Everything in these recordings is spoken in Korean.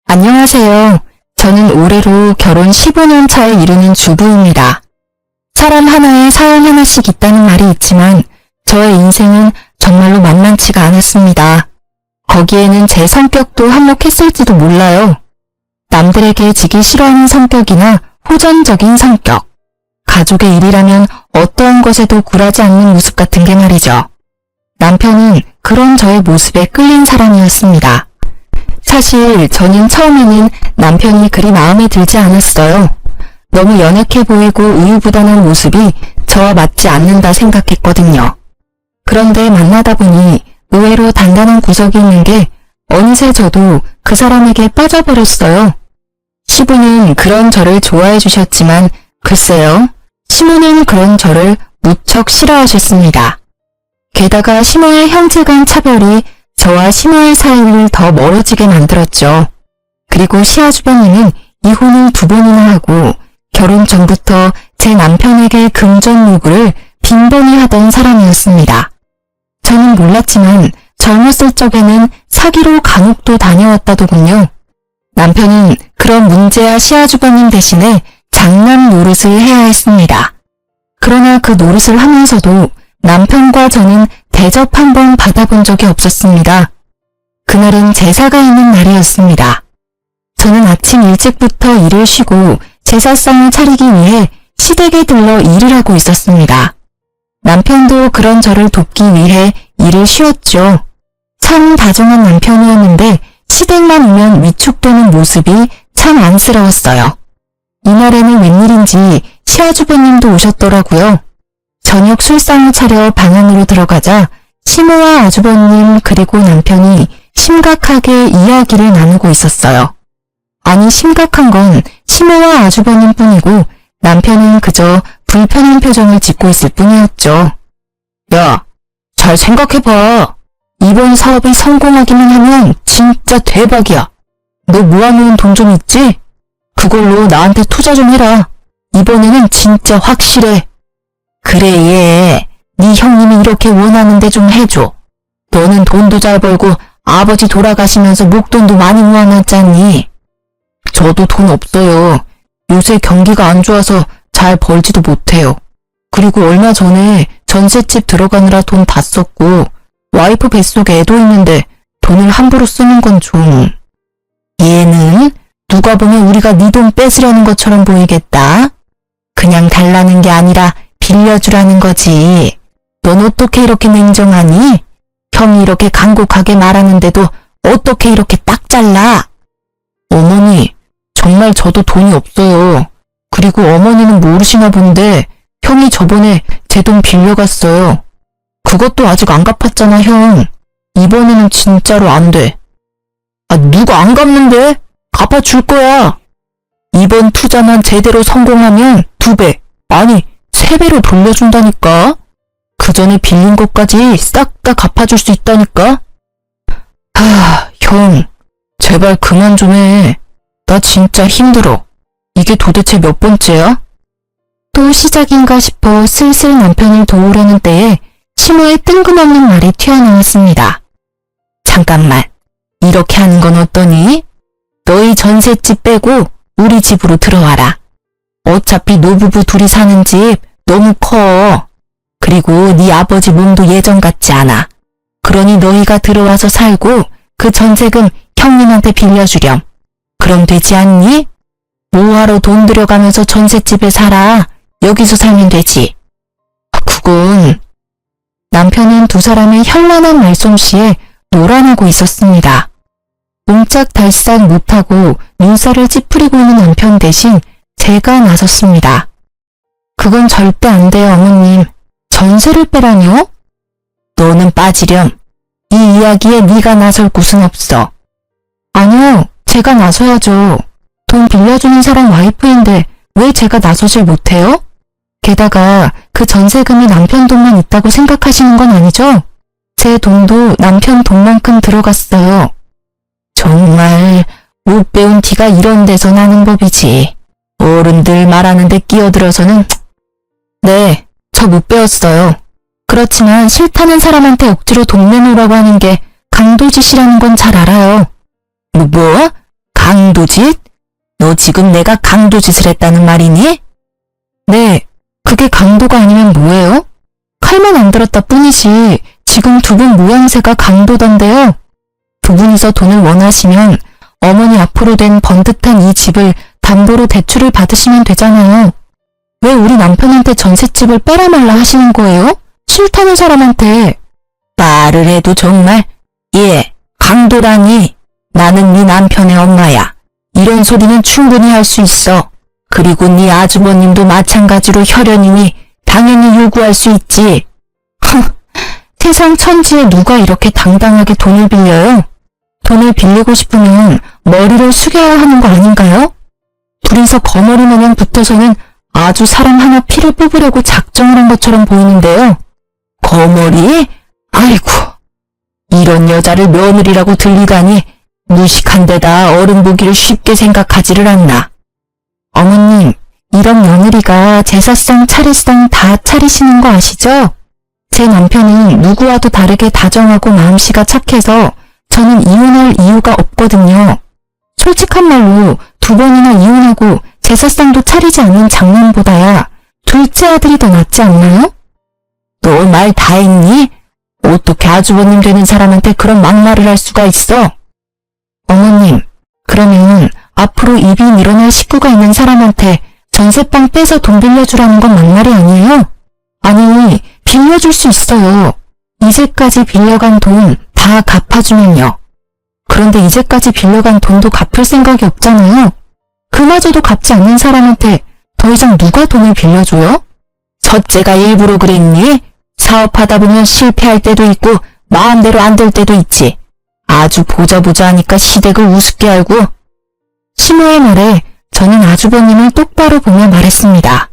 안녕하세요. 저는 올해로 결혼 15년 차에 이르는 주부입니다. 사람 하나에 사연 하나씩 있다는 말이 있지만 저의 인생은 정말로 만만치가 않았습니다. 거기에는 제 성격도 한몫했을지도 몰라요. 남들에게 지기 싫어하는 성격이나 호전적인 성격, 가족의 일이라면 어떠한 것에도 굴하지 않는 모습 같은 게 말이죠. 남편은 그런 저의 모습에 끌린 사람이었습니다. 사실 저는 처음에는 남편이 그리 마음에 들지 않았어요. 너무 연약해 보이고 우유부단한 모습이 저와 맞지 않는다 생각했거든요. 그런데 만나다 보니 의외로 단단한 구석이 있는 게 어느새 저도 그 사람에게 빠져버렸어요. 시부는 그런 저를 좋아해 주셨지만 글쎄요, 시모는 그런 저를 무척 싫어하셨습니다. 게다가 시모의 형제 간 차별이 저와 시모의 사이를 더 멀어지게 만들었죠. 그리고 시아주버님은 이혼을 2번이나 하고 결혼 전부터 제 남편에게 금전 요구를 빈번히 하던 사람이었습니다. 저는 몰랐지만 젊었을 적에는 사기로 감옥도 다녀왔다더군요. 남편은 그런 문제야 시아주버님 대신에 장남 노릇을 해야 했습니다. 그러나 그 노릇을 하면서도 남편과 저는 대접 한 번 받아본 적이 없었습니다. 그날은 제사가 있는 날이었습니다. 저는 아침 일찍부터 일을 쉬고 제사상을 차리기 위해 시댁에 들러 일을 하고 있었습니다. 남편도 그런 저를 돕기 위해 일을 쉬었죠. 참 다정한 남편이었는데 시댁만 오면 위축되는 모습이 참 안쓰러웠어요. 이날에는 웬일인지 시아주버님도 오셨더라고요. 저녁 술상을 차려 방 안으로 들어가자 시모와 아주버님 그리고 남편이 심각하게 이야기를 나누고 있었어요. 아니, 심각한 건 시모와 아주버님 뿐이고 남편은 그저 불편한 표정을 짓고 있을 뿐이었죠. 야, 잘 생각해봐. 이번 사업이 성공하기만 하면 진짜 대박이야. 너 모아놓은 돈 좀 있지? 그걸로 나한테 투자 좀 해라. 이번에는 진짜 확실해. 그래, 얘. 네 형님이 이렇게 원하는데 좀 해줘. 너는 돈도 잘 벌고 아버지 돌아가시면서 목돈도 많이 모아놨잖니. 저도 돈 없어요. 요새 경기가 안 좋아서 잘 벌지도 못해요. 그리고 얼마 전에 전셋집 들어가느라 돈 다 썼고 와이프 뱃속에 애도 있는데 돈을 함부로 쓰는 건 좀... 얘는 누가 보면 우리가 네 돈 뺏으려는 것처럼 보이겠다. 그냥 달라는 게 아니라 빌려주라는 거지. 넌 어떻게 이렇게 냉정하니? 형이 이렇게 간곡하게 말하는데도 어떻게 이렇게 딱 잘라? 어머니, 정말 저도 돈이 없어요. 그리고 어머니는 모르시나 본데 형이 저번에 제 돈 빌려갔어요. 그것도 아직 안 갚았잖아, 형. 이번에는 진짜로 안 돼. 아, 누가 안 갚는데? 갚아줄 거야. 이번 투자만 제대로 성공하면 2배, 아니 3배로 돌려준다니까. 그 전에 빌린 것까지 싹 다 갚아줄 수 있다니까. 형, 제발 그만 좀 해. 나 진짜 힘들어. 이게 도대체 몇 번째야? 또 시작인가 싶어 슬슬 남편을 도우려는 때에 시모의 뜬금없는 말이 튀어나왔습니다. 잠깐만, 이렇게 하는 건 어떠니? 너희 전셋집 빼고 우리 집으로 들어와라. 어차피 노부부 둘이 사는 집 너무 커. 그리고 네 아버지 몸도 예전 같지 않아. 그러니 너희가 들어와서 살고 그 전세금 형님한테 빌려주렴. 그럼 되지 않니? 뭐하러 돈 들여가면서 전셋집에 살아. 여기서 살면 되지. 그건... 남편은 두 사람의 현란한 말솜씨에 놀아나고 있었습니다. 옴짝달싹 못하고 눈살을 찌푸리고 있는 남편 대신 제가 나섰습니다. 그건 절대 안 돼요, 어머님. 전세를 빼라뇨? 너는 빠지렴. 이 이야기에 네가 나설 곳은 없어. 아니요, 제가 나서야죠. 돈 빌려주는 사람 와이프인데 왜 제가 나서질 못해요? 게다가 그 전세금이 남편 돈만 있다고 생각하시는 건 아니죠? 제 돈도 남편 돈만큼 들어갔어요. 정말 못 배운 티가 이런 데서 나는 법이지. 어른들 말하는데 끼어들어서는... 네, 저 못 배웠어요. 그렇지만 싫다는 사람한테 억지로 돈 내놓으라고 하는 게 강도짓이라는 건 잘 알아요. 뭐? 강도짓? 너 지금 내가 강도짓을 했다는 말이니? 네, 그게 강도가 아니면 뭐예요? 칼만 안 들었다 뿐이지 지금 두 분 모양새가 강도던데요. 두 분이서 돈을 원하시면 어머니 앞으로 된 번듯한 이 집을 담보로 대출을 받으시면 되잖아요. 왜 우리 남편한테 전셋집을 빼라 말라 하시는 거예요? 싫다는 사람한테. 말을 해도 정말. 예, 강도라니. 나는 네 남편의 엄마야. 이런 소리는 충분히 할 수 있어. 그리고 네 아주버님도 마찬가지로 혈연이니 당연히 요구할 수 있지. 세상 천지에 누가 이렇게 당당하게 돈을 빌려요? 돈을 빌리고 싶으면 머리를 숙여야 하는 거 아닌가요? 둘이서 거머리 마냥 붙어서는 아주 사람 하나 피를 뽑으려고 작정을 한 것처럼 보이는데요. 거머리? 아이고, 이런 여자를 며느리라고 들리다니 무식한 데다 어른 보기를 쉽게 생각하지를 않나. 어머님, 이런 며느리가 제사상 차례상 다 차리시는 거 아시죠? 제 남편은 누구와도 다르게 다정하고 마음씨가 착해서 저는 이혼할 이유가 없거든요. 솔직한 말로 두 번이나 이혼하고 제사상도 차리지 않는 장남보다야 둘째 아들이 더 낫지 않나요? 너 말 다 했니? 어떻게 아주버님 되는 사람한테 그런 막말을 할 수가 있어? 어머님, 그러면 앞으로 입이 늘어날 식구가 있는 사람한테 전세방 빼서 돈 빌려주라는 건 막말이 아니에요? 아니, 빌려줄 수 있어요. 이제까지 빌려간 돈 다 갚아주면요. 그런데 이제까지 빌려간 돈도 갚을 생각이 없잖아요. 그마저도 갚지 않는 사람한테 더 이상 누가 돈을 빌려줘요? 첫째가 일부러 그랬니? 사업하다 보면 실패할 때도 있고 마음대로 안 될 때도 있지. 아주 보자 하니까 시댁을 우습게 알고. 시모의 말에 저는 아주버님을 똑바로 보며 말했습니다.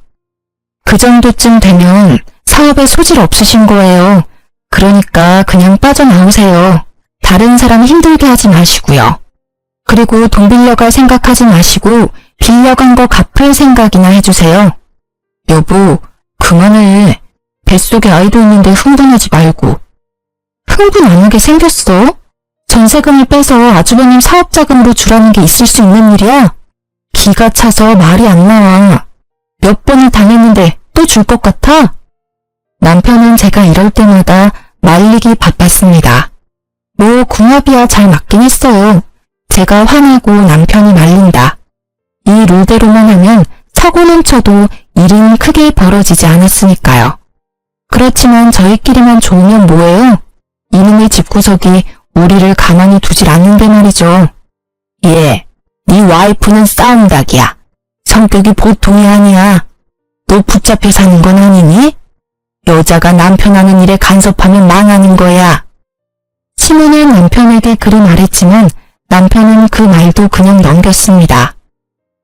그 정도쯤 되면 사업에 소질 없으신 거예요. 그러니까 그냥 빠져나오세요. 다른 사람 힘들게 하지 마시고요. 그리고 돈 빌려갈 생각하지 마시고 빌려간 거 갚을 생각이나 해주세요. 여보, 그만해. 뱃속에 아이도 있는데 흥분하지 말고. 흥분 안 하게 생겼어? 전세금을 빼서 아주버님 사업자금으로 주라는 게 있을 수 있는 일이야? 기가 차서 말이 안 나와. 몇 번을 당했는데 또 줄 것 같아? 남편은 제가 이럴 때마다 말리기 바빴습니다. 뭐 궁합이야 잘 맞긴 했어요. 제가 화내고 남편이 말린다. 이 룰대로만 하면 사고는 쳐도 일은 크게 벌어지지 않았으니까요. 그렇지만 저희끼리만 좋으면 뭐예요? 이놈의 집구석이 우리를 가만히 두질 않는데 말이죠. 예, 네 와이프는 싸움닭이야. 성격이 보통이 아니야. 너 붙잡혀 사는 건 아니니? 여자가 남편 하는 일에 간섭하면 망하는 거야. 시모는 남편에게 그리 말했지만 남편은 그 말도 그냥 넘겼습니다.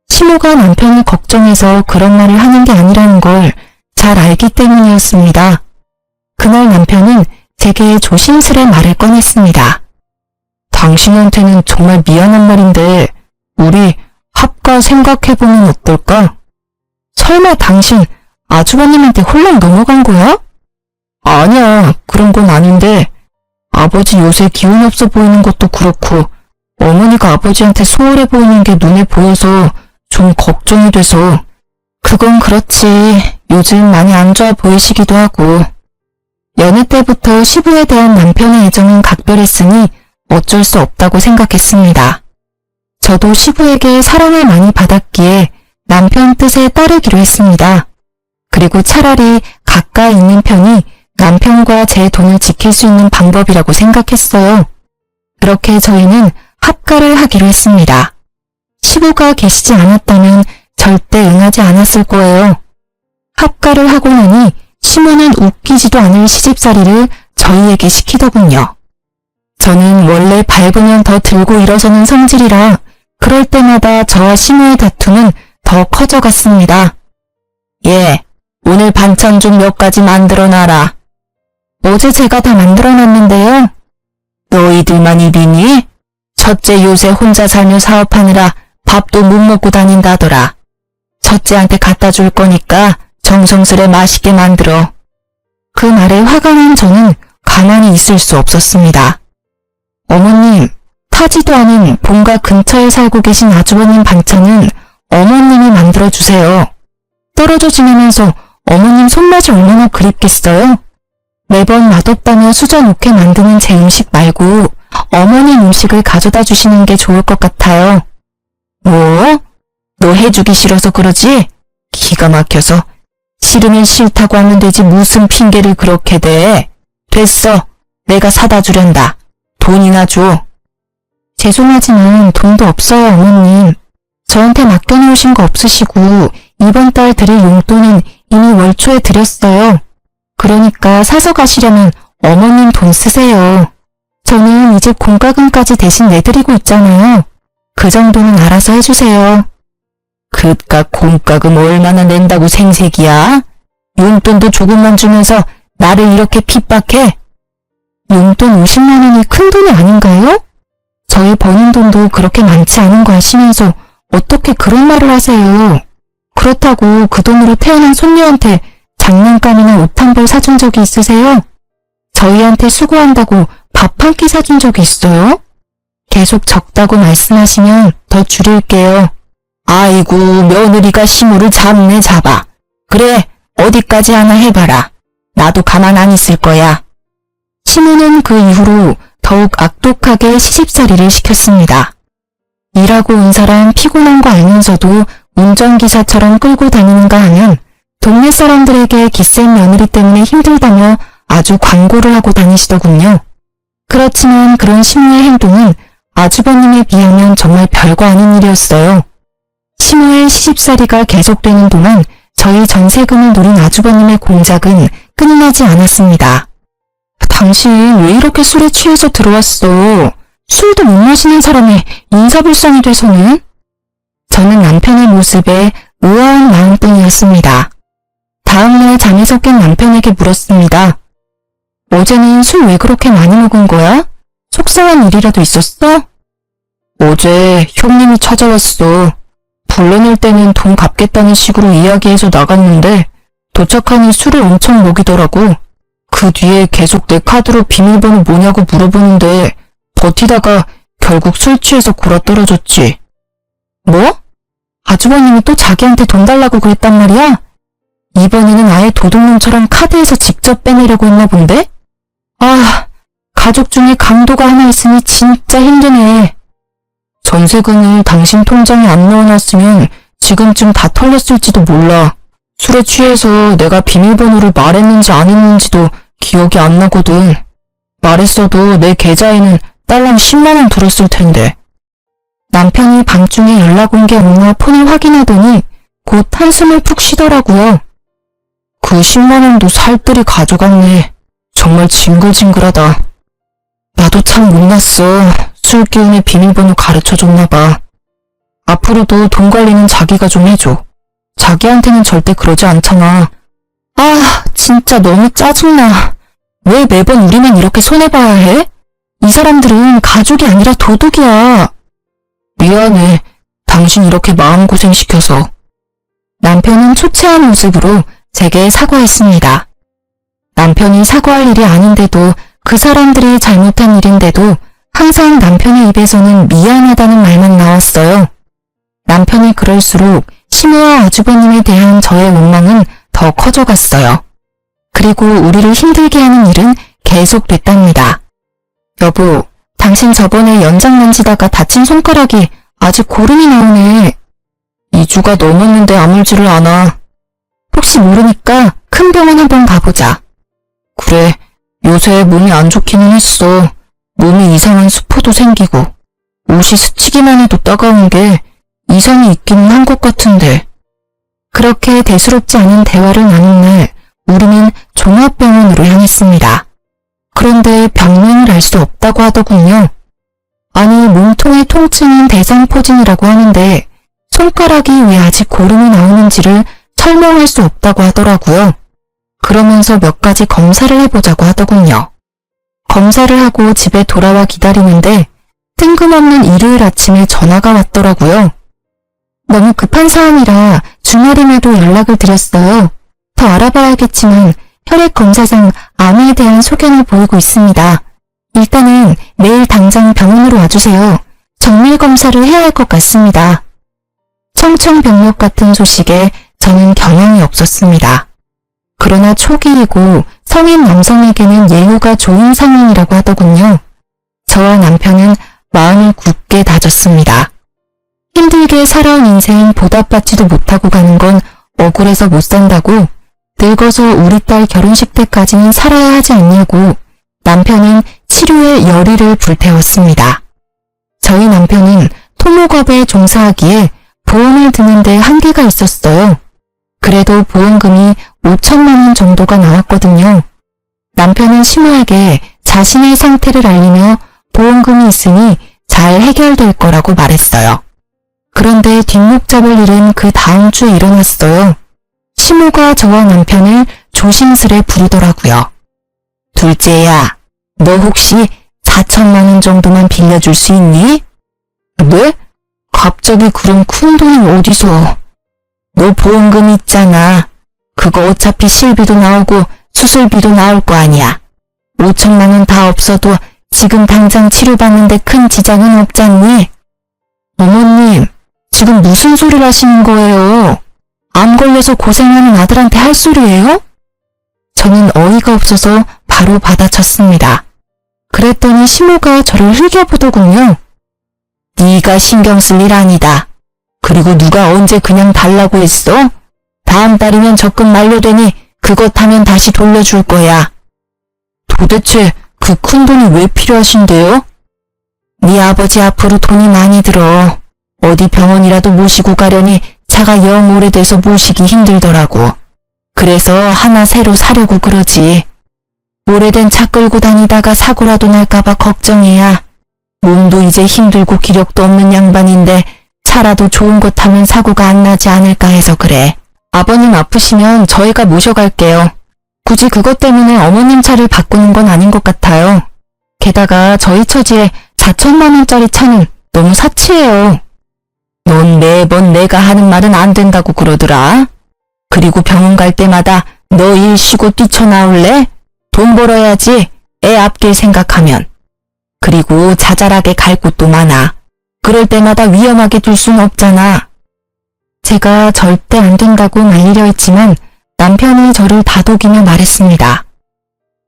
시모가 남편을 걱정해서 그런 말을 하는 게 아니라는 걸 잘 알기 때문이었습니다. 그날 남편은 제게 조심스레 말을 꺼냈습니다. 당신한테는 정말 미안한 말인데 우리 합가 생각해보면 어떨까? 설마 당신 아주버님한테 홀랑 넘어간 거야? 아니야, 그런 건 아닌데 아버지 요새 기운 없어 보이는 것도 그렇고 어머니가 아버지한테 소홀해 보이는 게 눈에 보여서 좀 걱정이 돼서. 그건 그렇지. 요즘 많이 안 좋아 보이시기도 하고. 연애 때부터 시부에 대한 남편의 애정은 각별했으니 어쩔 수 없다고 생각했습니다. 저도 시부에게 사랑을 많이 받았기에 남편 뜻에 따르기로 했습니다. 그리고 차라리 가까이 있는 편이 남편과 제 돈을 지킬 수 있는 방법이라고 생각했어요. 그렇게 저희는 합가를 하기로 했습니다. 시부가 계시지 않았다면 절대 응하지 않았을 거예요. 합가를 하고 나니 시모는 웃기지도 않을 시집살이를 저희에게 시키더군요. 저는 원래 밟으면 더 들고 일어서는 성질이라 그럴 때마다 저와 시모의 다툼은 더 커져갔습니다. 예, 오늘 반찬 좀 몇 가지 만들어놔라. 어제 제가 다 만들어놨는데요. 너희들만 입이니? 첫째 요새 혼자 살며 사업하느라 밥도 못 먹고 다닌다더라. 첫째한테 갖다 줄 거니까 정성스레 맛있게 만들어. 그 말에 화가 난 저는 가만히 있을 수 없었습니다. 어머님, 하지도 않은 본가 근처에 살고 계신 아주버님 반찬은 어머님이 만들어주세요. 떨어져 지내면서 어머님 손맛이 얼마나 그립겠어요? 매번 맛없다며 수저놓게 만드는 제 음식 말고 어머님 음식을 가져다 주시는 게 좋을 것 같아요. 뭐? 너 해주기 싫어서 그러지? 기가 막혀서. 싫으면 싫다고 하면 되지 무슨 핑계를 그렇게 대. 됐어. 내가 사다 주련다. 돈이나 줘. 죄송하지만 돈도 없어요, 어머님. 저한테 맡겨놓으신 거 없으시고 이번 달 드릴 용돈은 이미 월초에 드렸어요. 그러니까 사서 가시려면 어머님 돈 쓰세요. 저는 이제 공과금까지 대신 내드리고 있잖아요. 그 정도는 알아서 해주세요. 그깟 공과금 얼마나 낸다고 생색이야? 용돈도 조금만 주면서 나를 이렇게 핍박해? 용돈 50만 원이 큰 돈이 아닌가요? 저희 버는 돈도 그렇게 많지 않은 거 아시면서 어떻게 그런 말을 하세요? 그렇다고 그 돈으로 태어난 손녀한테 장난감이나 옷 한 벌 사준 적이 있으세요? 저희한테 수고한다고 밥 한 끼 사준 적이 있어요? 계속 적다고 말씀하시면 더 줄일게요. 아이고, 며느리가 시무를 잡네 잡아. 그래, 어디까지 하나 해봐라. 나도 가만 안 있을 거야. 시무는 그 이후로 더욱 악독하게 시집살이를 시켰습니다. 일하고 온 사람 피곤한 거 알면서도 운전기사처럼 끌고 다니는가 하면 동네 사람들에게 기센 며느리 때문에 힘들다며 아주 광고를 하고 다니시더군요. 그렇지만 그런 시무의 행동은 아주버님에 비하면 정말 별거 아닌 일이었어요. 시무의 시집살이가 계속되는 동안 저희 전세금을 노린 아주버님의 공작은 끊이지 않았습니다. 당신 왜 이렇게 술에 취해서 들어왔어? 술도 못 마시는 사람이 인사불성이 돼서는? 저는 남편의 모습에 의아한 마음뿐이었습니다. 다음날 잠에서 깬 남편에게 물었습니다. 어제는 술 왜 그렇게 많이 먹은 거야? 속상한 일이라도 있었어? 어제 형님이 찾아왔어. 불러낼 때는 돈 갚겠다는 식으로 이야기해서 나갔는데 도착하니 술을 엄청 먹이더라고. 그 뒤에 계속 내 카드로 비밀번호 뭐냐고 물어보는데 버티다가 결국 술 취해서 골아떨어졌지. 뭐? 아주버님이 또 자기한테 돈 달라고 그랬단 말이야? 이번에는 아예 도둑놈처럼 카드에서 직접 빼내려고 했나 본데? 아, 가족 중에 강도가 하나 있으니 진짜 힘드네. 전세금을 당신 통장에 안 넣어놨으면 지금쯤 다 털렸을지도 몰라. 술에 취해서 내가 비밀번호를 말했는지 안 했는지도 기억이 안 나거든. 말했어도 내 계좌에는 딸랑 10만 원 들었을 텐데. 남편이 밤중에 연락 온 게 없나 폰을 확인하더니 곧 한숨을 푹 쉬더라고요. 그 10만 원도 살뜰히 가져갔네. 정말 징글징글하다. 나도 참 못났어. 술 기운에 비밀번호 가르쳐줬나 봐. 앞으로도 돈 관리는 자기가 좀 해줘. 자기한테는 절대 그러지 않잖아. 아, 진짜 너무 짜증나. 왜 매번 우리만 이렇게 손해봐야 해? 이 사람들은 가족이 아니라 도둑이야. 미안해. 당신 이렇게 마음고생 시켜서. 남편은 초췌한 모습으로 제게 사과했습니다. 남편이 사과할 일이 아닌데도 그 사람들이 잘못한 일인데도 항상 남편의 입에서는 미안하다는 말만 나왔어요. 남편이 그럴수록 시무와 아주버님에 대한 저의 원망은 더 커져갔어요. 그리고 우리를 힘들게 하는 일은 계속됐답니다. 여보, 당신 저번에 연장 만지다가 다친 손가락이 아직 고름이 나오네. 2주가 넘었는데 아물지를 않아. 혹시 모르니까 큰 병원 한번 가보자. 그래, 요새 몸이 안 좋기는 했어. 몸이 이상한 수포도 생기고 옷이 스치기만 해도 따가운 게 이상이 있기는 한 것 같은데. 그렇게 대수롭지 않은 대화를 나눈 날 우리는 종합병원으로 향했습니다. 그런데 병명을 알 수 없다고 하더군요. 아니, 몸통의 통증은 대장포진이라고 하는데 손가락이 왜 아직 고름이 나오는지를 설명할 수 없다고 하더라고요. 그러면서 몇 가지 검사를 해보자고 하더군요. 검사를 하고 집에 돌아와 기다리는데 뜬금없는 일요일 아침에 전화가 왔더라고요. 너무 급한 사안이라 주말임에도 연락을 드렸어요. 더 알아봐야겠지만 혈액 검사상 암에 대한 소견을 보이고 있습니다. 일단은 내일 당장 병원으로 와주세요. 정밀 검사를 해야 할 것 같습니다. 청천벽력 같은 소식에 저는 겨냥이 없었습니다. 그러나 초기이고 성인 남성에게는 예후가 좋은 상황이라고 하더군요. 저와 남편은 마음을 굳게 다졌습니다. 힘들게 살아온 인생 보답받지도 못하고 가는 건 억울해서 못 산다고, 늙어서 우리 딸 결혼식 때까지는 살아야 하지 않냐고 남편은 치료에 열의를 불태웠습니다. 저희 남편은 토목업에 종사하기에 보험을 드는데 한계가 있었어요. 그래도 보험금이 5천만 원 정도가 나왔거든요. 남편은 시모에게 자신의 상태를 알리며 보험금이 있으니 잘 해결될 거라고 말했어요. 그런데 뒷목 잡을 일은 그 다음 주에 일어났어요. 시모가 저와 남편을 조심스레 부르더라고요. 둘째야, 너 혹시 4천만 원 정도만 빌려줄 수 있니? 네? 갑자기 그런 큰 돈이 어디서? 너 보험금 있잖아. 그거 어차피 실비도 나오고 수술비도 나올 거 아니야. 5천만 원 다 없어도 지금 당장 치료받는데 큰 지장은 없잖니? 어머님, 지금 무슨 소리를 하시는 거예요? 암 걸려서 고생하는 아들한테 할 소리예요? 저는 어이가 없어서 바로 받아쳤습니다. 그랬더니 시모가 저를 흘겨보더군요. 네가 신경 쓸 일 아니다. 그리고 누가 언제 그냥 달라고 했어? 다음 달이면 적금 만료되니 그것 하면 다시 돌려줄 거야. 도대체 그 큰 돈이 왜 필요하신데요? 네 아버지 앞으로 돈이 많이 들어. 어디 병원이라도 모시고 가려니 차가 영 오래돼서 모시기 힘들더라고. 그래서 하나 새로 사려고 그러지. 오래된 차 끌고 다니다가 사고라도 날까봐 걱정이야. 몸도 이제 힘들고 기력도 없는 양반인데 차라도 좋은 것 타면 사고가 안 나지 않을까 해서 그래. 아버님 아프시면 저희가 모셔갈게요. 굳이 그것 때문에 어머님 차를 바꾸는 건 아닌 것 같아요. 게다가 저희 처지에 4천만 원짜리 차는 너무 사치해요. 넌 매번 내가 하는 말은 안 된다고 그러더라. 그리고 병원 갈 때마다 너 일 쉬고 뛰쳐나올래? 돈 벌어야지. 애 앞길 생각하면. 그리고 자잘하게 갈 곳도 많아. 그럴 때마다 위험하게 둘 순 없잖아. 제가 절대 안 된다고 말리려 했지만 남편이 저를 다독이며 말했습니다.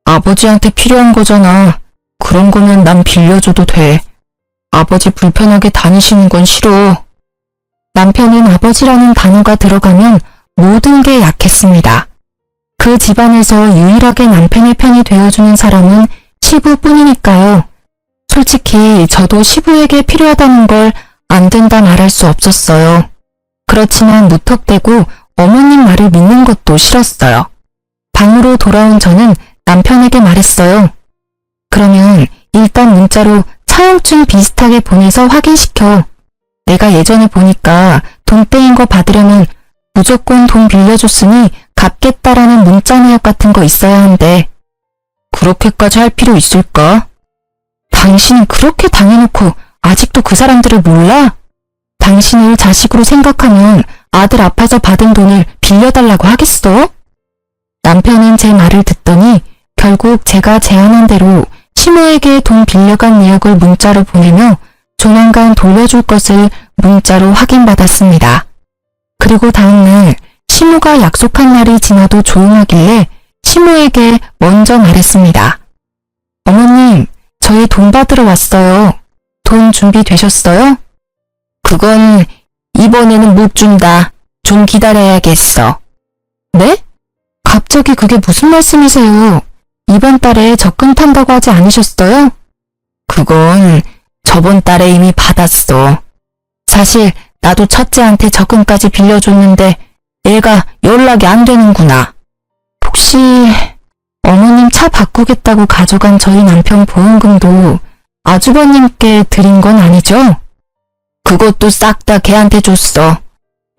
아버지한테 필요한 거잖아. 그런 거면 난 빌려줘도 돼. 아버지 불편하게 다니시는 건 싫어. 남편은 아버지라는 단어가 들어가면 모든 게 약했습니다. 그 집안에서 유일하게 남편의 편이 되어주는 사람은 시부뿐이니까요. 솔직히 저도 시부에게 필요하다는 걸 안 된다 말할 수 없었어요. 그렇지만 무턱대고 어머님 말을 믿는 것도 싫었어요. 방으로 돌아온 저는 남편에게 말했어요. 그러면 일단 문자로 차용증 비슷하게 보내서 확인시켜. 내가 예전에 보니까 돈 떼인 거 받으려면 무조건 돈 빌려줬으니 갚겠다라는 문자 내역 같은 거 있어야 한대. 그렇게까지 할 필요 있을까? 당신은 그렇게 당해놓고 아직도 그 사람들을 몰라? 당신을 자식으로 생각하면 아들 아파서 받은 돈을 빌려달라고 하겠어? 남편은 제 말을 듣더니 결국 제가 제안한 대로 시모에게 돈 빌려간 내역을 문자로 보내며 조만간 돌려줄 것을 문자로 확인받았습니다. 그리고 다음날 시모가 약속한 날이 지나도 조용하길래 시모에게 먼저 말했습니다. 어머님, 저희 돈 받으러 왔어요. 돈 준비되셨어요? 그건 이번에는 못 준다. 좀 기다려야겠어. 네? 갑자기 그게 무슨 말씀이세요? 이번 달에 적금 탄다고 하지 않으셨어요? 그건 저번 달에 이미 받았어. 사실 나도 첫째한테 적금까지 빌려줬는데 애가 연락이 안 되는구나. 혹시 어머님 차 바꾸겠다고 가져간 저희 남편 보험금도 아주버님께 드린 건 아니죠? 그것도 싹 다 걔한테 줬어.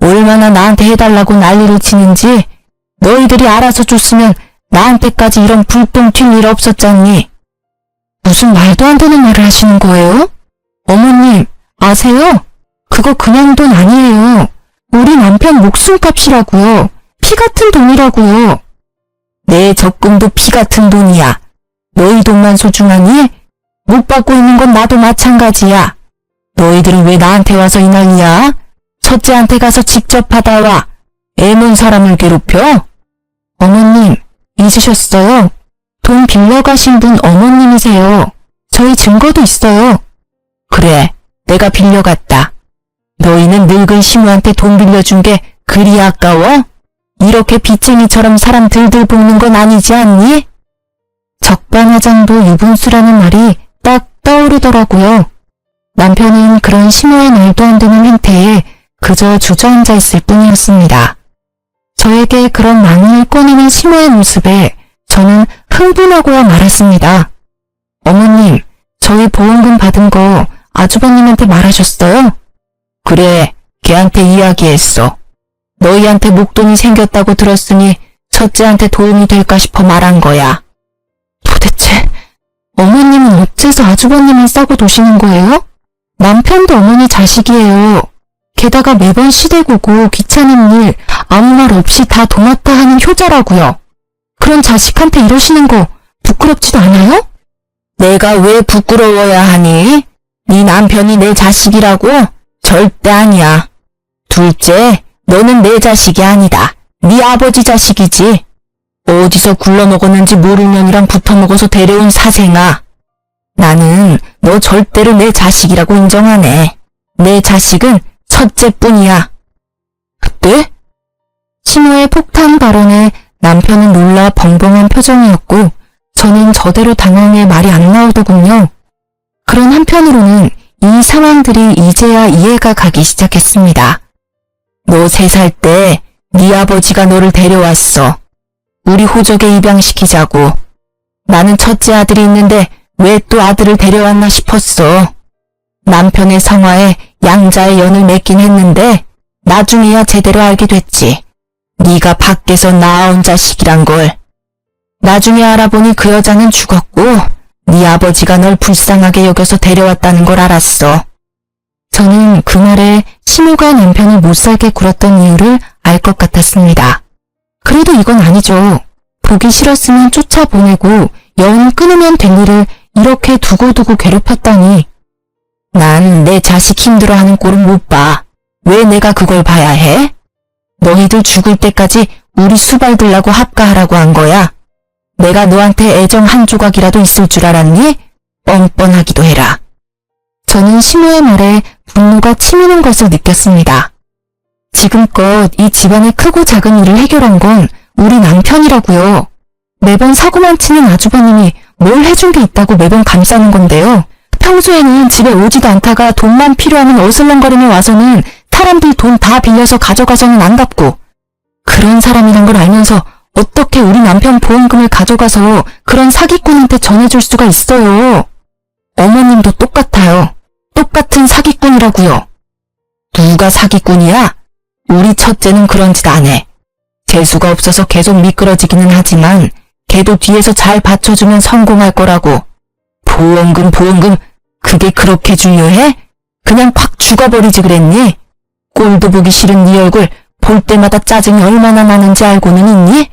얼마나 나한테 해달라고 난리를 치는지 너희들이 알아서 줬으면 나한테까지 이런 불똥 튈 일 없었잖니. 무슨 말도 안 되는 말을 하시는 거예요? 어머님, 아세요? 그거 그냥 돈 아니에요. 우리 남편 목숨값이라고요. 피 같은 돈이라고요. 내 적금도 피 같은 돈이야. 너희 돈만 소중하니 못 받고 있는 건 나도 마찬가지야. 너희들은 왜 나한테 와서 이 난리야? 첫째한테 가서 직접 받아와. 애몬 사람을 괴롭혀? 어머님, 잊으셨어요? 돈 빌려가신 분 어머님이세요. 저희 증거도 있어요. 그래, 내가 빌려갔다. 너희는 늙은 시무한테 돈 빌려준 게 그리 아까워? 이렇게 빚쟁이처럼 사람 들들 볶는 건 아니지 않니? 적반하장도 유분수라는 말이 딱 떠오르더라고요. 남편은 그런 시무의 말도 안 되는 행태에 그저 주저앉아 있을 뿐이었습니다. 저에게 그런 망을 꺼내는 시무의 모습에 저는 흥분하고야 말았습니다. 어머님, 저희 보험금 받은 거 아주버님한테 말하셨어요? 그래, 걔한테 이야기했어. 너희한테 목돈이 생겼다고 들었으니 첫째한테 도움이 될까 싶어 말한 거야. 도대체 어머님은 어째서 아주버님을 싸고 도시는 거예요? 남편도 어머니 자식이에요. 게다가 매번 시대고고 귀찮은 일 아무 말 없이 다 도맡아 하는 효자라고요. 그런 자식한테 이러시는 거 부끄럽지도 않아요? 내가 왜 부끄러워야 하니? 네 남편이 내 자식이라고? 절대 아니야. 둘째, 너는 내 자식이 아니다. 네 아버지 자식이지. 어디서 굴러먹었는지 모를 년이랑 붙어먹어서 데려온 사생아. 나는 너 절대로 내 자식이라고 인정하네. 내 자식은 첫째뿐이야. 그때? 시모의 폭탄 발언에 남편은 놀라 벙벙한 표정이었고 저는 저대로 당황해 말이 안 나오더군요. 그런 한편으로는 이 상황들이 이제야 이해가 가기 시작했습니다. 너 3살 때 네 아버지가 너를 데려왔어. 우리 호적에 입양시키자고. 나는 첫째 아들이 있는데 왜 또 아들을 데려왔나 싶었어. 남편의 성화에 양자의 연을 맺긴 했는데 나중에야 제대로 알게 됐지. 네가 밖에서 낳아온 자식이란 걸. 나중에 알아보니 그 여자는 죽었고 네 아버지가 널 불쌍하게 여겨서 데려왔다는 걸 알았어. 저는 그 말에 시모가 남편을 못살게 굴었던 이유를 알 것 같았습니다. 그래도 이건 아니죠. 보기 싫었으면 쫓아보내고 연 끊으면 될 일을 이렇게 두고두고 괴롭혔다니. 난 내 자식 힘들어하는 꼴은 못 봐. 왜 내가 그걸 봐야 해? 너희들 죽을 때까지 우리 수발 들라고 합가하라고 한 거야. 내가 너한테 애정 한 조각이라도 있을 줄 알았니? 뻔뻔하기도 해라. 저는 시모의 말에 분노가 치미는 것을 느꼈습니다. 지금껏 이 집안의 크고 작은 일을 해결한 건 우리 남편이라고요. 매번 사고만 치는 아주버님이 뭘 해준 게 있다고 매번 감싸는 건데요. 평소에는 집에 오지도 않다가 돈만 필요하면 어슬렁거리며 와서는 사람들 돈 다 빌려서 가져가서는 안 갚고, 그런 사람이란 걸 알면서 어떻게 우리 남편 보험금을 가져가서 그런 사기꾼한테 전해줄 수가 있어요. 어머님도 똑같아요. 똑같은 사기꾼이라고요. 누가 사기꾼이야? 우리 첫째는 그런 짓 안 해. 재수가 없어서 계속 미끄러지기는 하지만 걔도 뒤에서 잘 받쳐주면 성공할 거라고. 보험금 그게 그렇게 중요해? 그냥 팍 죽어버리지 그랬니? 꼴도 보기 싫은 네 얼굴 볼 때마다 짜증이 얼마나 나는지 알고는 있니?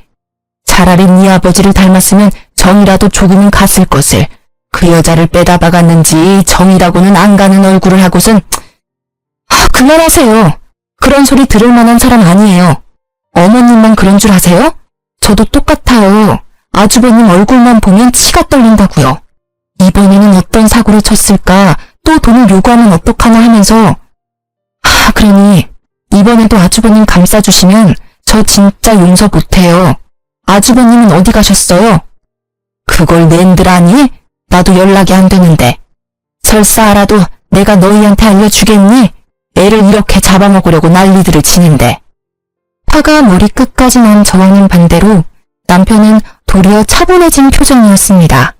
차라리 네 아버지를 닮았으면 정이라도 조금은 갔을 것을. 그 여자를 빼다 박았는지 정이라고는 안 가는 얼굴을 하고선. 그만하세요. 그런 소리 들을 만한 사람 아니에요. 어머님만 그런 줄 아세요? 저도 똑같아요. 아주버님 얼굴만 보면 치가 떨린다고요. 이번에는 어떤 사고를 쳤을까, 또 돈을 요구하면 어떡하나 하면서. 그러니 이번에도 아주버님 감싸주시면 저 진짜 용서 못해요. 아주버님은 어디 가셨어요? 그걸 낸들 아니? 나도 연락이 안 되는데. 설사 알아도 내가 너희한테 알려주겠니? 애를 이렇게 잡아먹으려고 난리들을 치는데. 화가 머리끝까지 난 저와는 반대로 남편은 도리어 차분해진 표정이었습니다.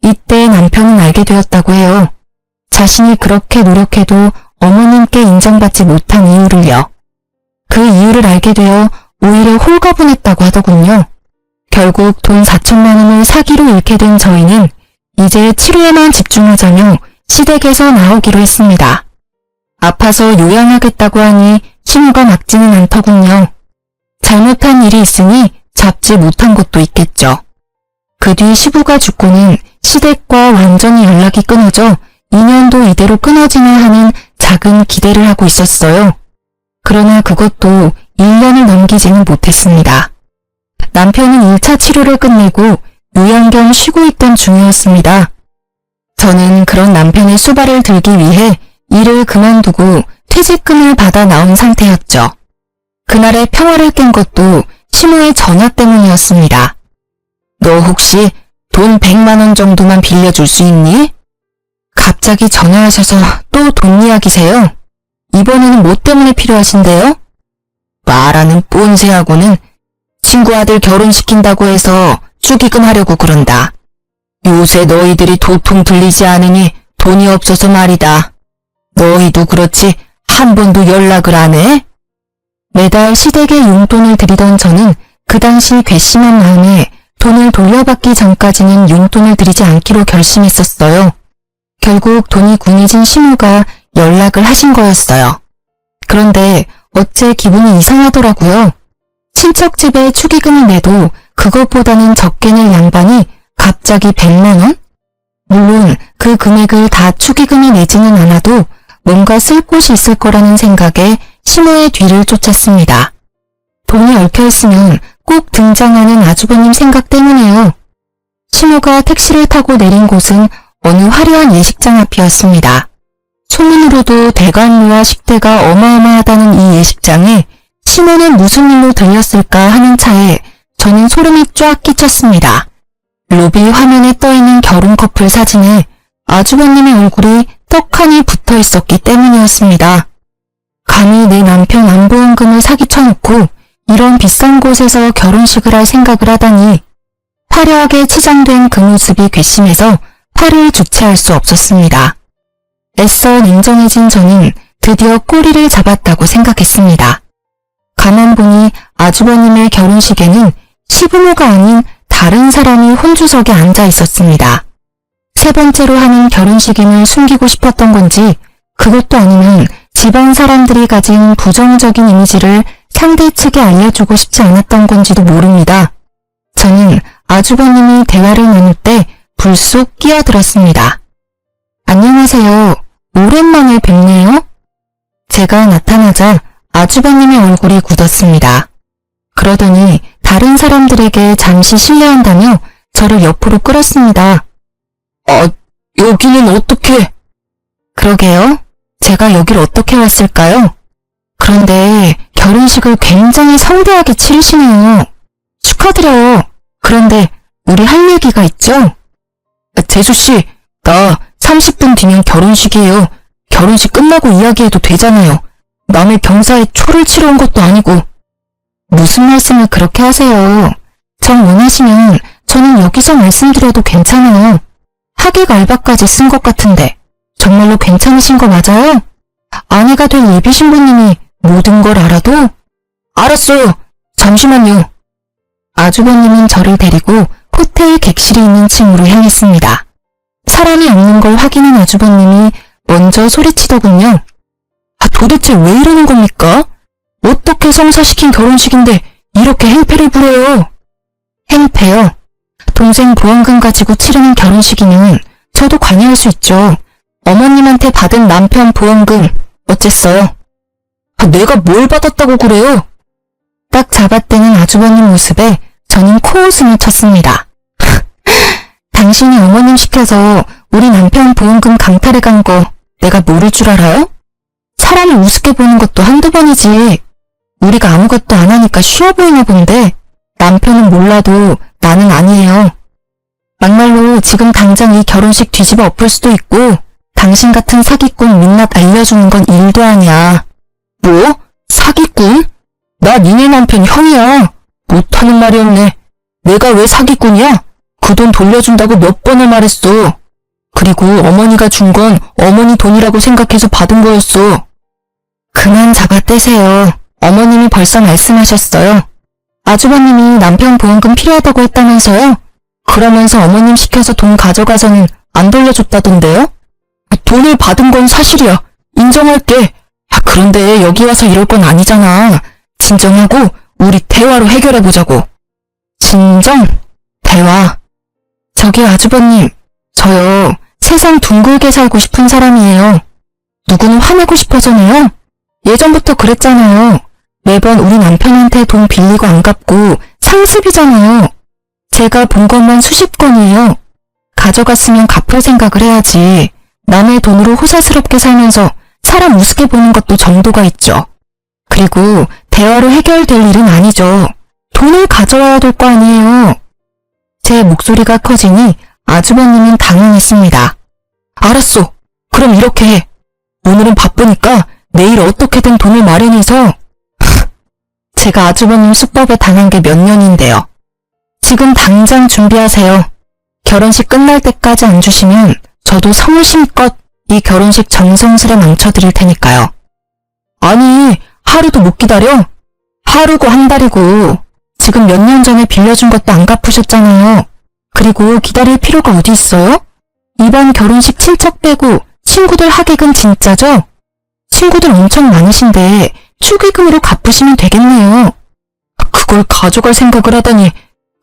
이때 남편은 알게 되었다고 해요. 자신이 그렇게 노력해도 어머님께 인정받지 못한 이유를요. 그 이유를 알게 되어 오히려 홀가분했다고 하더군요. 결국 돈 4천만 원을 사기로 잃게 된 저희는 이제 치료에만 집중하자며 시댁에서 나오기로 했습니다. 아파서 요양하겠다고 하니 시모가 막지는 않더군요. 잘못한 일이 있으니 잡지 못한 것도 있겠죠. 그 뒤 시부가 죽고는 시댁과 완전히 연락이 끊어져 2년도 이대로 끊어지나 하는 작은 기대를 하고 있었어요. 그러나 그것도 1년을 넘기지는 못했습니다. 남편은 1차 치료를 끝내고 요양견 쉬고 있던 중이었습니다. 저는 그런 남편의 수발을 들기 위해 일을 그만두고 퇴직금을 받아 나온 상태였죠. 그날의 평화를 깬 것도 시모의 전화 때문이었습니다. 너 혹시 돈 100만 원 정도만 빌려줄 수 있니? 갑자기 전화하셔서 또 돈 이야기세요? 이번에는 뭐 때문에 필요하신데요? 말하는 꼰세하고는 친구 아들 결혼시킨다고 해서 축의금 하려고 그런다. 요새 너희들이 도통 들리지 않으니 돈이 없어서 말이다. 너희도 그렇지 한 번도 연락을 안 해? 매달 시댁에 용돈을 드리던 저는 그 당시 괘씸한 마음에 돈을 돌려받기 전까지는 용돈을 드리지 않기로 결심했었어요. 결국 돈이 궁해진 시모가 연락을 하신 거였어요. 그런데 어째 기분이 이상하더라고요. 친척 집에 축의금을 내도 그것보다는 적게 낼 양반이 갑자기 100만 원? 물론 그 금액을 다 축의금에 내지는 않아도 뭔가 쓸 곳이 있을 거라는 생각에 시모의 뒤를 쫓았습니다. 돈이 얽혀있으면 꼭 등장하는 아주버님 생각 때문에요. 시모가 택시를 타고 내린 곳은 어느 화려한 예식장 앞이었습니다. 소문으로도 대관료와 식대가 어마어마하다는 이 예식장에 시모는 무슨 일로 들렸을까 하는 차에 저는 소름이 쫙 끼쳤습니다. 로비 화면에 떠있는 결혼 커플 사진에 아주버님의 얼굴이 떡하니 붙어 있었기 때문이었습니다. 감히 내 남편 안보험금을 사기쳐놓고 이런 비싼 곳에서 결혼식을 할 생각을 하다니 화려하게 치장된 그 모습이 괘씸해서 팔을 주체할 수 없었습니다. 애써 냉정해진 저는 드디어 꼬리를 잡았다고 생각했습니다. 가만 보니 아주버님의 결혼식에는 시부모가 아닌 다른 사람이 혼주석에 앉아 있었습니다. 세 번째로 하는 결혼식임을 숨기고 싶었던 건지 그것도 아니면 집안 사람들이 가진 부정적인 이미지를 상대 측에 알려주고 싶지 않았던 건지도 모릅니다. 저는 아주버님이 대화를 나눌 때 불쑥 끼어들었습니다. 안녕하세요. 오랜만에 뵙네요. 제가 나타나자 아주버님의 얼굴이 굳었습니다. 그러더니 다른 사람들에게 잠시 실례한다며 저를 옆으로 끌었습니다. 여기는 어떻게? 그러게요. 제가 여길 어떻게 왔을까요? 그런데 결혼식을 굉장히 성대하게 치르시네요. 축하드려요. 그런데 우리 할 얘기가 있죠? 재수씨, 나 30분 뒤면 결혼식이에요. 결혼식 끝나고 이야기해도 되잖아요. 남의 병사에 초를 치러 온 것도 아니고. 무슨 말씀을 그렇게 하세요. 정 원하시면 저는 여기서 말씀드려도 괜찮아요. 하객 알바까지 쓴 것 같은데 정말로 괜찮으신 거 맞아요? 아내가 될 예비 신부님이 모든 걸 알아도? 알았어요. 잠시만요. 아주버님은 저를 데리고 호텔 객실이 있는 층으로 향했습니다. 사람이 없는 걸 확인한 아주버님이 먼저 소리치더군요. 도대체 왜 이러는 겁니까? 어떻게 성사시킨 결혼식인데 이렇게 행패를 부려요? 행패요? 동생 보험금 가지고 치르는 결혼식이면 저도 관여할 수 있죠. 어머님한테 받은 남편 보험금 어쨌어요? 내가 뭘 받았다고 그래요? 딱 잡아떼는 아주버님 모습에 저는 코웃음을 쳤습니다. 당신이 어머님 시켜서 우리 남편 보험금 강탈해 간 거 내가 모를 줄 알아요? 사람을 우습게 보는 것도 한두 번이지. 우리가 아무것도 안 하니까 쉬워 보이나 본데 남편은 몰라도 나는 아니에요. 막말로 지금 당장 이 결혼식 뒤집어 엎을 수도 있고 당신 같은 사기꾼 민낯 알려주는 건 일도 아니야. 뭐? 사기꾼? 나 니네 남편 형이야. 못하는 말이 없네. 내가 왜 사기꾼이야? 그 돈 돌려준다고 몇 번을 말했어. 그리고 어머니가 준 건 어머니 돈이라고 생각해서 받은 거였어. 그만 잡아떼세요. 어머님이 벌써 말씀하셨어요. 아주버님이 남편 보험금 필요하다고 했다면서요? 그러면서 어머님 시켜서 돈 가져가서는 안 돌려줬다던데요? 돈을 받은 건 사실이야. 인정할게. 그런데 여기 와서 이럴 건 아니잖아. 진정하고 우리 대화로 해결해보자고. 진정? 대화. 저기 아주버님, 저요, 세상 둥글게 살고 싶은 사람이에요. 누구는 화내고 싶어서네요. 예전부터 그랬잖아요. 매번 우리 남편한테 돈 빌리고 안 갚고 상습이잖아요. 제가 본 것만 수십 건이에요. 가져갔으면 갚을 생각을 해야지. 남의 돈으로 호사스럽게 살면서 사람 우습게 보는 것도 정도가 있죠. 그리고 대화로 해결될 일은 아니죠. 돈을 가져와야 될 거 아니에요. 제 목소리가 커지니 아주버님은 당황했습니다. 알았어. 그럼 이렇게 해. 오늘은 바쁘니까 내일 어떻게든 돈을 마련해서. 제가 아주버님 수법에 당한 게 몇 년인데요. 지금 당장 준비하세요. 결혼식 끝날 때까지 안 주시면 저도 성심껏 이 결혼식 정성스레 망쳐드릴 테니까요. 아니, 하루도 못 기다려? 하루고 한 달이고 지금 몇 년 전에 빌려준 것도 안 갚으셨잖아요. 그리고 기다릴 필요가 어디 있어요? 이번 결혼식 친척 빼고 친구들 하객은 진짜죠? 친구들 엄청 많으신데 축의금으로 갚으시면 되겠네요. 그걸 가져갈 생각을 하다니,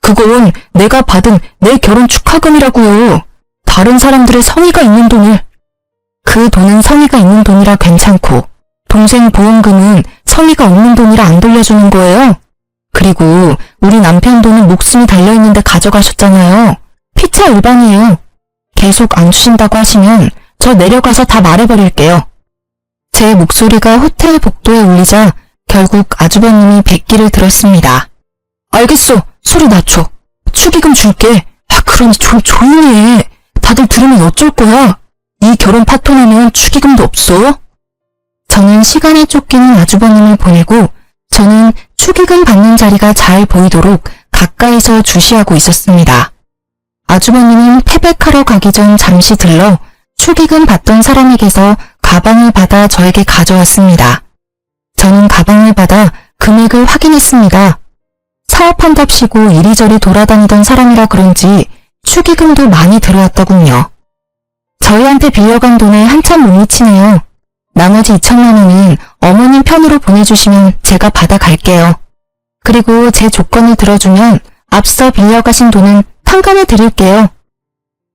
그건 내가 받은 내 결혼 축하금이라고요. 다른 사람들의 성의가 있는 돈을. 그 돈은 성의가 있는 돈이라 괜찮고 동생 보험금은 성의가 없는 돈이라 안 돌려주는 거예요. 그리고 우리 남편 돈은 목숨이 달려있는데 가져가셨잖아요. 피차 일반이에요. 계속 안 주신다고 하시면 저 내려가서 다 말해버릴게요. 제 목소리가 호텔 복도에 울리자 결국 아주버님이 백기를 들었습니다. 알겠어. 소리 낮춰. 축의금 줄게. 그러니 좀 조용히 해. 다들 들으면 어쩔 거야. 이 결혼 파토나면 축의금도 없어. 저는 시간에 쫓기는 아주버님을 보내고 저는 축의금 받는 자리가 잘 보이도록 가까이서 주시하고 있었습니다. 아주버님은 패백하러 가기 전 잠시 들러 축의금 받던 사람에게서 가방을 받아 저에게 가져왔습니다. 저는 가방을 받아 금액을 확인했습니다. 사업한답시고 이리저리 돌아다니던 사람이라 그런지 축의금도 많이 들어왔더군요. 저희한테 빌려간 돈에 한참 못 미치네요. 나머지 2천만 원은 어머님 편으로 보내주시면 제가 받아갈게요. 그리고 제 조건을 들어주면 앞서 빌려가신 돈은 탕감해 드릴게요.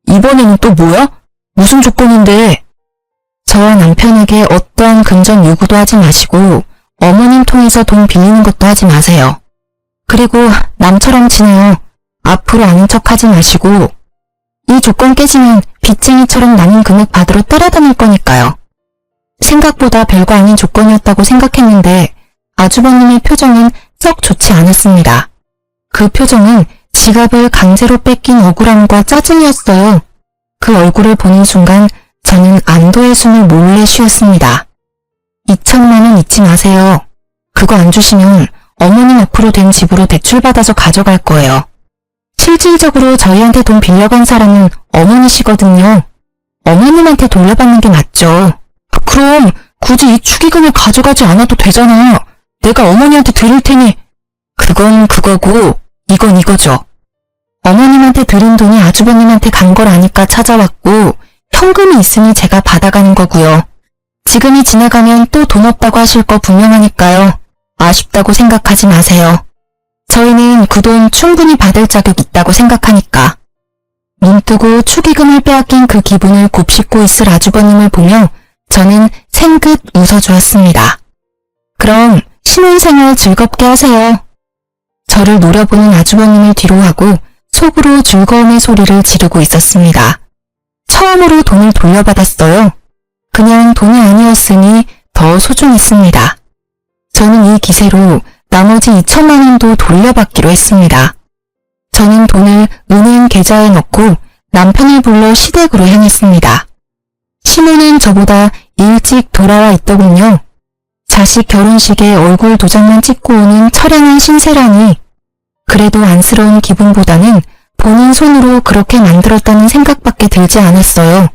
이번에는 또 뭐야? 무슨 조건인데? 저와 남편에게 어떠한 금전 요구도 하지 마시고 어머님 통해서 돈 빌리는 것도 하지 마세요. 그리고 남처럼 지내요. 앞으로 아는 척 하지 마시고 이 조건 깨지면 빚쟁이처럼 남은 금액 받으러 따라다닐 거니까요. 생각보다 별거 아닌 조건이었다고 생각했는데 아주버님의 표정은 썩 좋지 않았습니다. 그 표정은 지갑을 강제로 뺏긴 억울함과 짜증이었어요. 그 얼굴을 보는 순간 저는 안도의 숨을 몰래 쉬었습니다. 2천만 원 잊지 마세요. 그거 안 주시면 어머님 앞으로 된 집으로 대출받아서 가져갈 거예요. 실질적으로 저희한테 돈 빌려간 사람은 어머니시거든요. 어머님한테 돌려받는 게 맞죠. 그럼 굳이 이 축의금을 가져가지 않아도 되잖아. 내가 어머니한테 드릴 테니. 그건 그거고 이건 이거죠. 어머님한테 드린 돈이 아주버님한테 간 걸 아니까 찾아왔고 현금이 있으니 제가 받아가는 거고요. 지금이 지나가면 또 돈 없다고 하실 거 분명하니까요. 아쉽다고 생각하지 마세요. 저희는 그 돈 충분히 받을 자격 있다고 생각하니까. 눈 뜨고 축의금을 빼앗긴 그 기분을 곱씹고 있을 아주버님을 보며 저는 생긋 웃어주었습니다. 그럼 신혼생활 즐겁게 하세요. 저를 노려보는 아주버님을 뒤로 하고 속으로 즐거움의 소리를 지르고 있었습니다. 처음으로 돈을 돌려받았어요. 그냥 돈이 아니었으니 더 소중했습니다. 저는 이 기세로 나머지 2천만 원도 돌려받기로 했습니다. 저는 돈을 은행 계좌에 넣고 남편을 불러 시댁으로 향했습니다. 시모는 저보다 일찍 돌아와 있더군요. 자식 결혼식에 얼굴 도장만 찍고 오는 처량한 신세라니. 그래도 안쓰러운 기분보다는 본인 손으로 그렇게 만들었다는 생각밖에 들지 않았어요.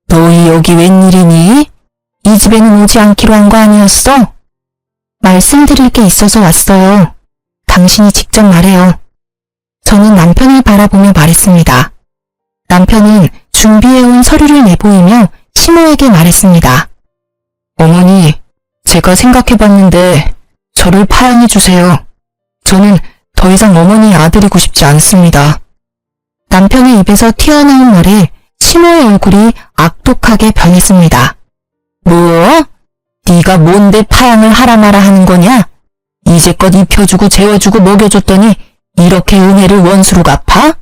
너희 여기 웬일이니? 이 집에는 오지 않기로 한 거 아니었어? 말씀드릴 게 있어서 왔어요. 당신이 직접 말해요. 저는 남편을 바라보며 말했습니다. 남편은 준비해온 서류를 내보이며 시모에게 말했습니다. 어머니, 제가 생각해봤는데 저를 파양해주세요. 저는 더 이상 어머니의 아들이고 싶지 않습니다. 남편의 입에서 튀어나온 말에 시모의 얼굴이 악독하게 변했습니다. 뭐? 네가 뭔데 파양을 하라 마라 하는 거냐? 이제껏 입혀주고 재워주고 먹여줬더니 이렇게 은혜를 원수로 갚아?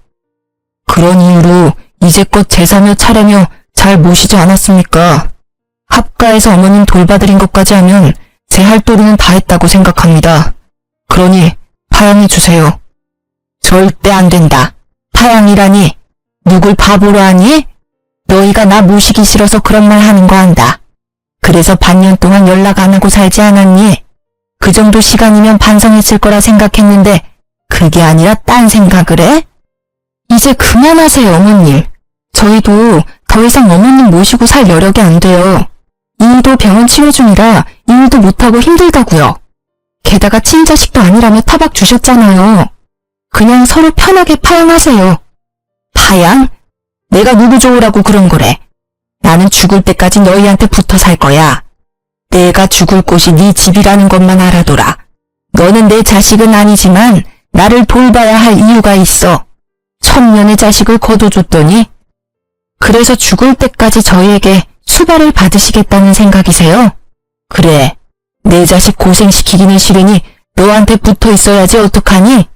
그런 이유로 이제껏 제사며 차례며 잘 모시지 않았습니까? 합가에서 어머님 돌봐드린 것까지 하면 제 할 도리는 다 했다고 생각합니다. 그러니 파양해 주세요. 절대 안 된다. 파양이라니. 누굴 바보로 하니? 너희가 나 모시기 싫어서 그런 말 하는 거 안다. 그래서 반년 동안 연락 안 하고 살지 않았니? 그 정도 시간이면 반성했을 거라 생각했는데 그게 아니라 딴 생각을 해? 이제 그만하세요, 어머님. 저희도 더 이상 어머님 모시고 살 여력이 안 돼요. 이도 병원 치료 중이라 일도 못하고 힘들다고요. 게다가 친자식도 아니라며 타박 주셨잖아요. 그냥 서로 편하게 파양하세요. 파양? 내가 누구 좋으라고 그런 거래. 나는 죽을 때까지 너희한테 붙어 살 거야. 내가 죽을 곳이 네 집이라는 것만 알아둬라. 너는 내 자식은 아니지만 나를 돌봐야 할 이유가 있어. 천년의 자식을 거둬줬더니 그래서 죽을 때까지 저희에게 수발을 받으시겠다는 생각이세요? 그래, 내 자식 고생시키기는 싫으니 너한테 붙어 있어야지 어떡하니?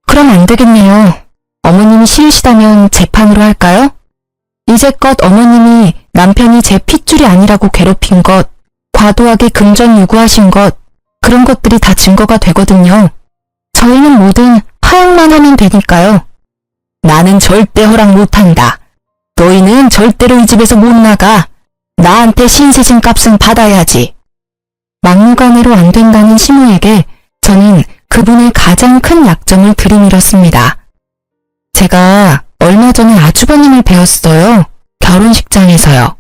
그럼 안 되겠네요. 어머님이 싫으시다면 재판으로 할까요? 이제껏 어머님이 남편이 제 핏줄이 아니라고 괴롭힌 것, 과도하게 금전 요구하신 것, 그런 것들이 다 증거가 되거든요. 저희는 뭐든 파양만 하면 되니까요. 나는 절대 허락 못한다. 너희는 절대로 이 집에서 못 나가. 나한테 신세진 값은 받아야지. 막무가내로 안 된다는 시모에게 저는 그분의 가장 큰 약점을 들이밀었습니다. 제가 얼마 전에 아주버님을 배웠어요. 결혼식장에서요.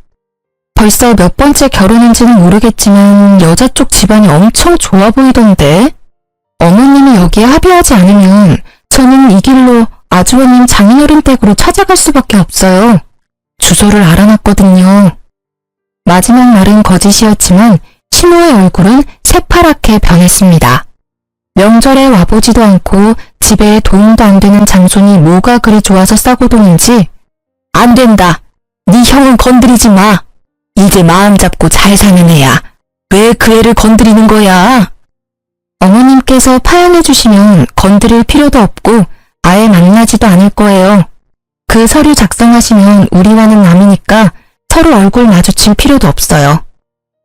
벌써 몇 번째 결혼인지는 모르겠지만 여자 쪽 집안이 엄청 좋아 보이던데 어머님이 여기에 합의하지 않으면 저는 이 길로 아주버님 장인어른 댁으로 찾아갈 수밖에 없어요. 주소를 알아놨거든요. 마지막 말은 거짓이었지만 시모의 얼굴은 새파랗게 변했습니다. 명절에 와보지도 않고 집에 도움도 안 되는 장손이 뭐가 그리 좋아서 싸고 도는지. 안 된다. 네 형은 건드리지 마. 이제 마음 잡고 잘 사는 애야. 왜 그 애를 건드리는 거야? 어머님께서 파양해 주시면 건드릴 필요도 없고 아예 만나지도 않을 거예요. 그 서류 작성하시면 우리와는 남이니까 서로 얼굴 마주칠 필요도 없어요.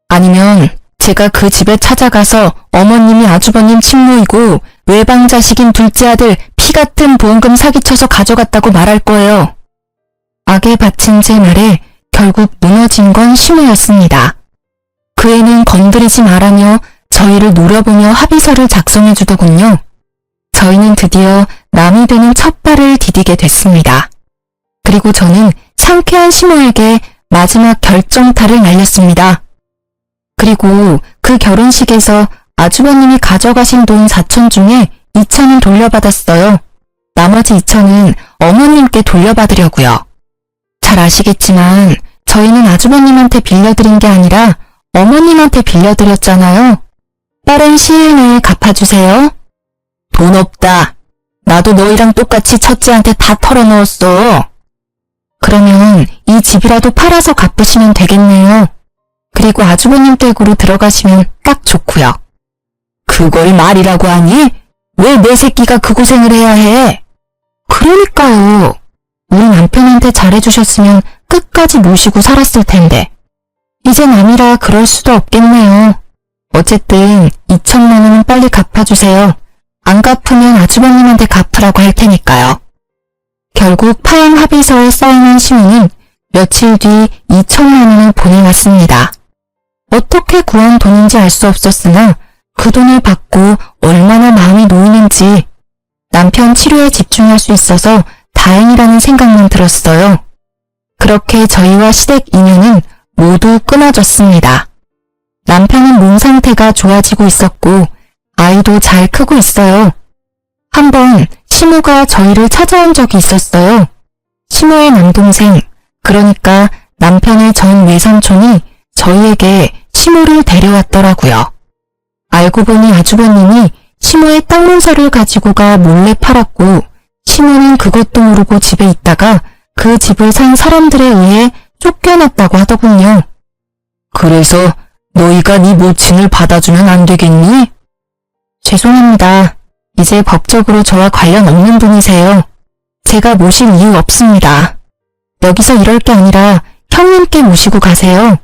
아니면 제가 그 집에 찾아가서 어머님이 아주버님 친모이고 외방 자식인 둘째 아들 피 같은 보험금 사기쳐서 가져갔다고 말할 거예요. 악에 바친 제 말에 결국 무너진 건 시모였습니다. 그 애는 건드리지 말라며 저희를 노려보며 합의서를 작성해 주더군요. 저희는 드디어 남이 되는 첫 발을 디디게 됐습니다. 그리고 저는 상쾌한 시모에게 마지막 결정타를 날렸습니다. 그리고 그 결혼식에서 아주버님이 가져가신 돈 4천 중에 2천은 돌려받았어요. 나머지 2천은 어머님께 돌려받으려고요. 잘 아시겠지만 저희는 아주버님한테 빌려드린 게 아니라 어머님한테 빌려드렸잖아요. 빠른 시일 내에 갚아주세요. 돈 없다. 나도 너희랑 똑같이 첫째한테 다 털어넣었어. 그러면 이 집이라도 팔아서 갚으시면 되겠네요. 그리고 아주버님 댁으로 들어가시면 딱 좋고요. 그걸 말이라고 하니? 왜 내 새끼가 그 고생을 해야 해? 그러니까요. 우리 남편한테 잘해주셨으면 끝까지 모시고 살았을 텐데. 이제 남이라 그럴 수도 없겠네요. 어쨌든 2천만 원은 빨리 갚아주세요. 안 갚으면 아주버님한테 갚으라고 할 테니까요. 결국 파양 합의서에 사인한 시모는 며칠 뒤 2천만 원을 보내왔습니다. 어떻게 구한 돈인지 알 수 없었으나 그 돈을 받고 얼마나 마음이 놓이는지 남편 치료에 집중할 수 있어서 다행이라는 생각만 들었어요. 그렇게 저희와 시댁 인연은 모두 끊어졌습니다. 남편은 몸 상태가 좋아지고 있었고 아이도 잘 크고 있어요. 한번 시모가 저희를 찾아온 적이 있었어요. 시모의 남동생, 그러니까 남편의 전 외삼촌이 저희에게 시모를 데려왔더라고요. 알고 보니 아주버님이 시모의 땅 문서를 가지고 가 몰래 팔았고 시모는 그것도 모르고 집에 있다가 그 집을 산 사람들에 의해 쫓겨났다고 하더군요. 그래서 너희가 네 모친을 받아주면 안 되겠니? 죄송합니다. 이제 법적으로 저와 관련 없는 분이세요. 제가 모실 이유 없습니다. 여기서 이럴 게 아니라 형님께 모시고 가세요.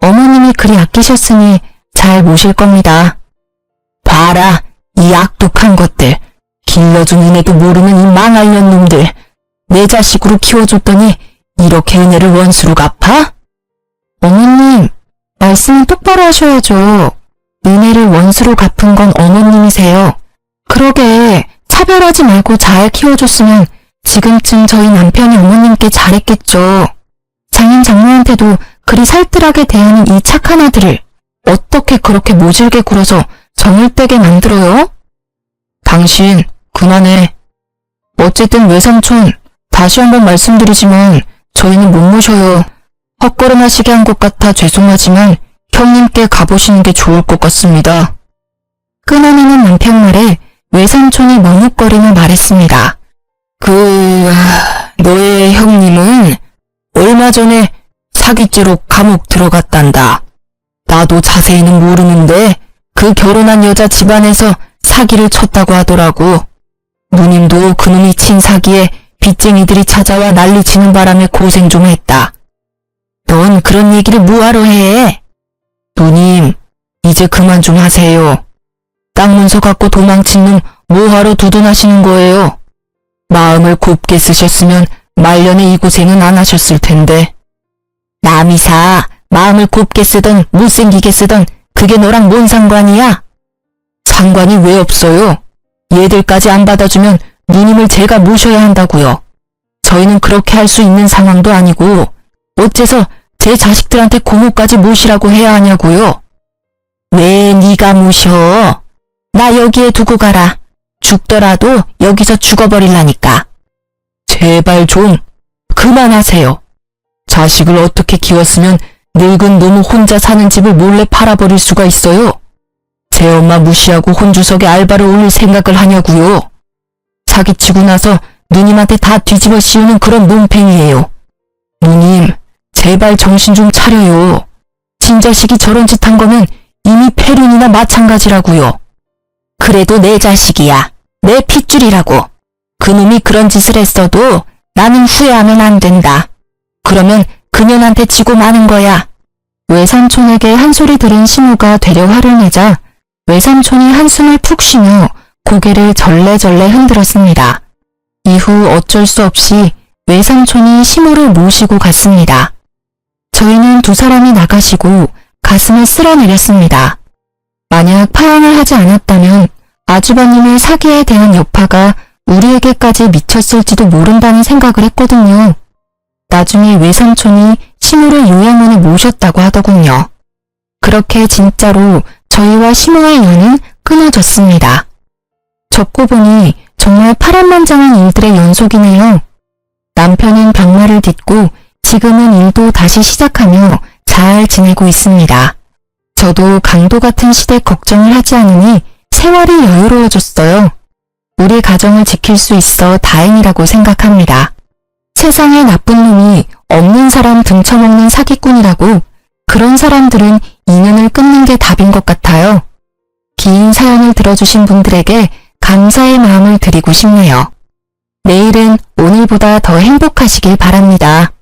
어머님이 그리 아끼셨으니 잘 모실 겁니다. 봐라, 이 악독한 것들. 길러준 은혜도 모르는 이 망할년 놈들. 내 자식으로 키워줬더니 이렇게 은혜를 원수로 갚아? 어머님, 말씀은 똑바로 하셔야죠. 은혜를 원수로 갚은 건 어머님이세요. 그러게 차별하지 말고 잘 키워줬으면 지금쯤 저희 남편이 어머님께 잘했겠죠. 장인 장모한테도 그리 살뜰하게 대하는 이 착한 아들을 어떻게 그렇게 모질게 굴어서 정을 떼게 만들어요? 당신 그만해. 어쨌든 외삼촌, 다시 한번 말씀드리지만 저희는 못 모셔요. 헛걸음하시게 한 것 같아 죄송하지만 형님께 가보시는 게 좋을 것 같습니다. 끊어내는 남편 말에 외삼촌이 머뭇거리며 말했습니다. 너의 형님은 얼마 전에 사기죄로 감옥 들어갔단다. 나도 자세히는 모르는데 그 결혼한 여자 집안에서 사기를 쳤다고 하더라고. 누님도 그놈이 친 사기에 빚쟁이들이 찾아와 난리치는 바람에 고생 좀 했다. 넌 그런 얘기를 뭐하러 해? 누님, 이제 그만 좀 하세요. 땅 문서 갖고 도망친 놈 뭐하러 두둔하시는 거예요? 마음을 곱게 쓰셨으면 말년에 이 고생은 안 하셨을 텐데. 남이사, 마음을 곱게 쓰던 못생기게 쓰던 그게 너랑 뭔 상관이야? 상관이 왜 없어요? 얘들까지 안 받아주면 누님을 제가 모셔야 한다고요. 저희는 그렇게 할 수 있는 상황도 아니고 어째서 제 자식들한테 고모까지 모시라고 해야 하냐고요. 왜 네가 모셔? 나 여기에 두고 가라. 죽더라도 여기서 죽어버릴라니까. 제발 좀 그만하세요. 자식을 어떻게 키웠으면 늙은 노모 혼자 사는 집을 몰래 팔아버릴 수가 있어요? 제 엄마 무시하고 혼주석에 알바를 올릴 생각을 하냐고요. 사기치고 나서 누님한테 다 뒤집어 씌우는 그런 몸팽이에요. 누님, 제발 정신 좀 차려요. 친자식이 저런 짓 한 거면 이미 폐륜이나 마찬가지라고요. 그래도 내 자식이야. 내 핏줄이라고. 그놈이 그런 짓을 했어도 나는 후회하면 안 된다. 그러면 그년한테 지고 마는 거야. 외삼촌에게 한 소리 들은 신우가 되려 화를 내자 외삼촌이 한숨을 푹 쉬며 고개를 절레절레 흔들었습니다. 이후 어쩔 수 없이 외삼촌이 시모를 모시고 갔습니다. 저희는 두 사람이 나가시고 가슴을 쓸어내렸습니다. 만약 파양을 하지 않았다면 아주버님의 사기에 대한 여파가 우리에게까지 미쳤을지도 모른다는 생각을 했거든요. 나중에 외삼촌이 시모를 요양원에 모셨다고 하더군요. 그렇게 진짜로 저희와 시모의 연은 끊어졌습니다. 적고 보니 정말 파란만장한 일들의 연속이네요. 남편은 병마를 딛고 지금은 일도 다시 시작하며 잘 지내고 있습니다. 저도 강도 같은 시댁 걱정을 하지 않으니 세월이 여유로워졌어요. 우리 가정을 지킬 수 있어 다행이라고 생각합니다. 세상에 나쁜 놈이 없는 사람 등쳐먹는 사기꾼이라고 그런 사람들은 인연을 끊는 게 답인 것 같아요. 긴 사연을 들어주신 분들에게 감사의 마음을 드리고 싶네요. 내일은 오늘보다 더 행복하시길 바랍니다.